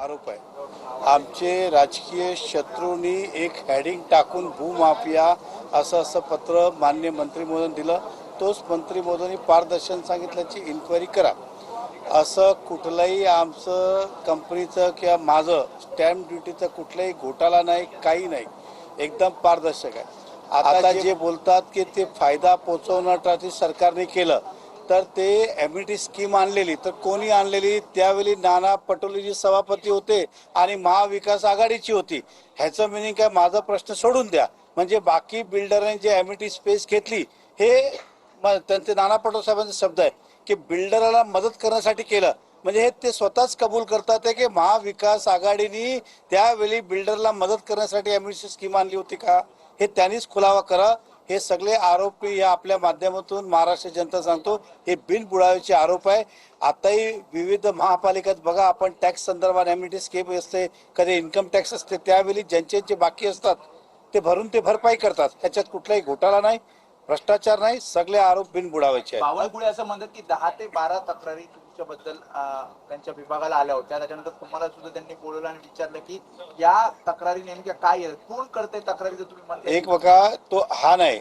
आरोप आहे। आमचे राजकीय शत्रूंनी एक हेडिंग टाकून भूमाफिया असं पत्र मान्य मंत्री महोदयांनी दिलं। तोच मंत्री महोदयांनी पारदर्शन सांगितल्याची इन्क्वायरी करा। असं कुठलंही आमचं कंपनीचं किंवा माझं स्टॅम्प ड्युटीचं कुठलाही घोटाळा नाही, काही नाही, एकदम पारदर्शक आहे। आता जे बोलतात की ते फायदा पोहोचवण्यासाठी सरकारने केलं, तर ते एम्युनिटी स्कीम आणलेली तर कोणी आणलेली? त्यावेळी नाना पटोलेजी सभापती होते आणि महाविकास आघाडीची होती। ह्याचं मिनिंग काय? माझा प्रश्न सोडून द्या, म्हणजे बाकी बिल्डरांनी जे एम्युनिटी स्पेस घेतली हे त्यांचे नाना पटोले साहेबांचे शब्द आहे की बिल्डरला मदत करण्यासाठी केलं, म्हणजे हे ते स्वतःच कबूल करतात की महाविकास आघाडीने त्यावेळी बिल्डरला मदत करण्यासाठी एम्युनिटी स्कीम आणली होती का? हे त्यांनीच खुलावा करा। हे सगळे आरोपी या आपल्या माध्यमातून महाराष्ट्र जनता सांगतो हे बिनबुडावेचे आरोप आहे। आताही विविध महापालिकेत बघा, आपण टॅक्स संदर्भात एम्युनिटी स्कीम असते, कधी इन्कम टॅक्स असते, त्यावेळी ज्यांचे बाकी असतात ते भरून ते भरपाई करतात। त्याच्यात कुठलाही घोटाळा नाही, भ्रष्टाचार नाही, सगळे आरोप बिनबुडावेचे आहेत। बावनकुळे असं म्हणतात की 10 ते 12 तक्रारी तुमच्याबद्दल त्यांच्या विभागाला आल्या होत्या। त्याच्यानंतर तुम्हाला सुद्धा त्यांनी बोलवलं आणि विचारलं की या तक्रारी नेमक्या काय आहेत, कोण करते तक्रारी? जर तुम्ही म्हणता एक बघा, तो हा नाही,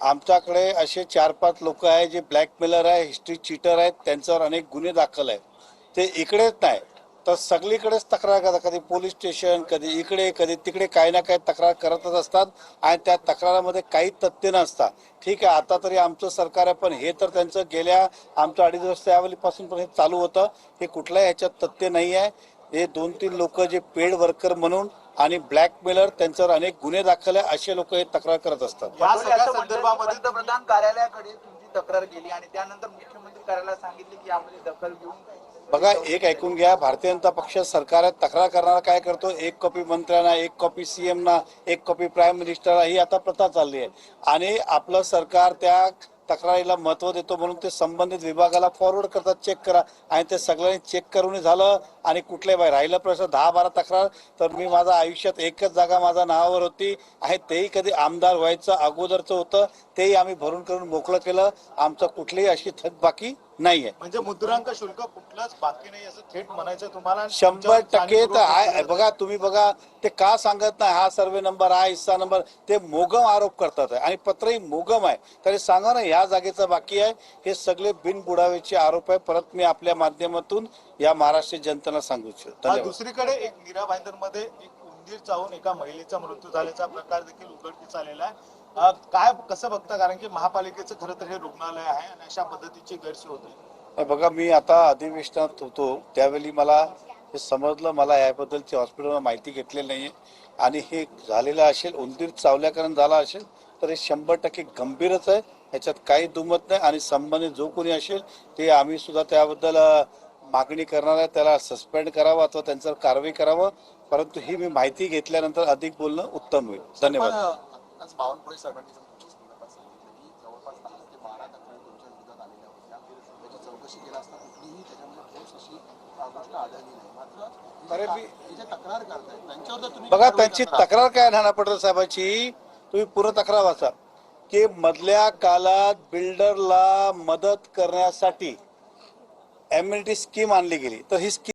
आमच्याकडे असे 4-5 लोक आहेत जे ब्लॅकमेलर आहे, हिस्ट्री चीटर आहेत, त्यांच्यावर अनेक गुन्हे दाखल आहेत। ते इकडेच नाही तर सगळीकडेच तक्रार करतात, कधी पोलीस स्टेशन, कधी इकडे, कधी तिकडे, काही ना काही तक्रार करतच असतात आणि त्या तक्रारामध्ये काही तथ्य नसतात। ठीक आहे, आता तरी आमचं सरकार आहे, पण हे तर त्यांचं गेल्या आमचं 2.5 वर्ष त्यावेळीपासून पण हे चालू होतं। हे कुठल्याही ह्याच्यात तथ्य नाही आहे। हे 2-3 लोक जे पेड वर्कर म्हणून आणि ब्लॅकमेलर, त्यांच्यावर अनेक गुन्हे दाखल आहे, असे लोक हे तक्रार करत असतात। या सगळ्या संदर्भामध्ये पंतप्रधान कार्यालयाकडे तुमची तक्रार गेली आणि त्यानंतर मुख्यमंत्री कार्यालयाला सांगितले की यामध्ये दखल घेऊन बघा, एक ऐकून घ्या, भारतीय जनता पक्ष सरकार तक्रार करणारा काय करतो? एक कॉपी मंत्र्यांना, एक कॉपी सीएम ना, एक कॉपी प्राईम मिनिस्टरला, ही आता प्रथा चालली आहे आणि आपलं सरकार त्या तक्रारीला महत्व देतो म्हणून ते संबंधित विभागाला फॉरवर्ड करतात, चेक करा, आणि ते सगळ्यांनी चेक करून झालं। आणि कुठले बाय राहिलं प्रश्न 10-12 तक्रार, तर मी माझ्या आयुष्यात एकच जागा माझ्या नावावर होती आहे, तेही कधी आमदार व्हायचं अगोदरचं होतं, तेही आम्ही भरून करून मोकळं केलं। आमचं कुठलीही अशी थकबाकी नाहीये। म्हणजे मुद्रांक शुल्क कुठलंच बाकी नाही असं थेट म्हणायचं तुम्हाला? 100% तर आहे। बघा, तुम्ही बघा, ते का सांगत नाही? हा सर्वे नंबर, हा हिस्सा नंबर, ते मोगम आरोप करतात आणि पत्रही मोगम आहे। तरी सांगा ना, ह्या जागेचं बाकी आहे। हे सगळे बिनबुडावेचे आरोप आहे। परत मी आपल्या माध्यमातून या महाराष्ट्र जनतेला सांगू इच्छितो। धन्यवाद। दुसरीकडे एक मीरा भाईंदर मध्ये एक उंदीर चावून एका महिलेचा मृत्यू झाल्याचा प्रकार देखील उघडकीस आलेला आहे। काय कसं बघता? कारण की महापालिकेचं खरं तर हे रुग्णालय आहे आणि अशा पद्धतीची गैरसोय होते। बघा, मी आता अधिवेशनात होतो त्यावेळी मला हे समजलं, मला याबद्दलची हॉस्पिटलला माहिती घेतलेली नाही आहे आणि हे झालेलं असेल, उंदीर चावल्याकारण झाला असेल तर हे 100% गंभीरच आहे, ह्याच्यात काही दुमत नाही। आणि संबंधित जो कोणी असेल ते आम्ही सुद्धा त्याबद्दल मागणी करणार आहे, त्याला सस्पेंड करावं अथवा त्यांच्यावर कारवाई करावं, परंतु ही मी माहिती घेतल्यानंतर अधिक बोलणं उत्तम होईल। धन्यवाद। बावनकुळे साहेबांनी तुमच्या संदर्भात सांगितलं की जवळपास 10 ते 12 तक्रारी तुमच्या विरोधात आलेल्या होत्या, त्याची चौकशी केली असता कुठलीही त्याच्यामध्ये ठोस अशी गोष्ट आढळली नाही। मात्र जे तक्रार करतायत त्यांच्यावर जर तुम्ही बघा, त्यांची तक्रार काय नाना पटोले साहेबांची, तुम्ही पूर्ण तक्रार वाचा की मधल्या काळात बिल्डरला मदत करण्यासाठी एम्युनिटी स्कीम आणली गेली, तर ही स्कीम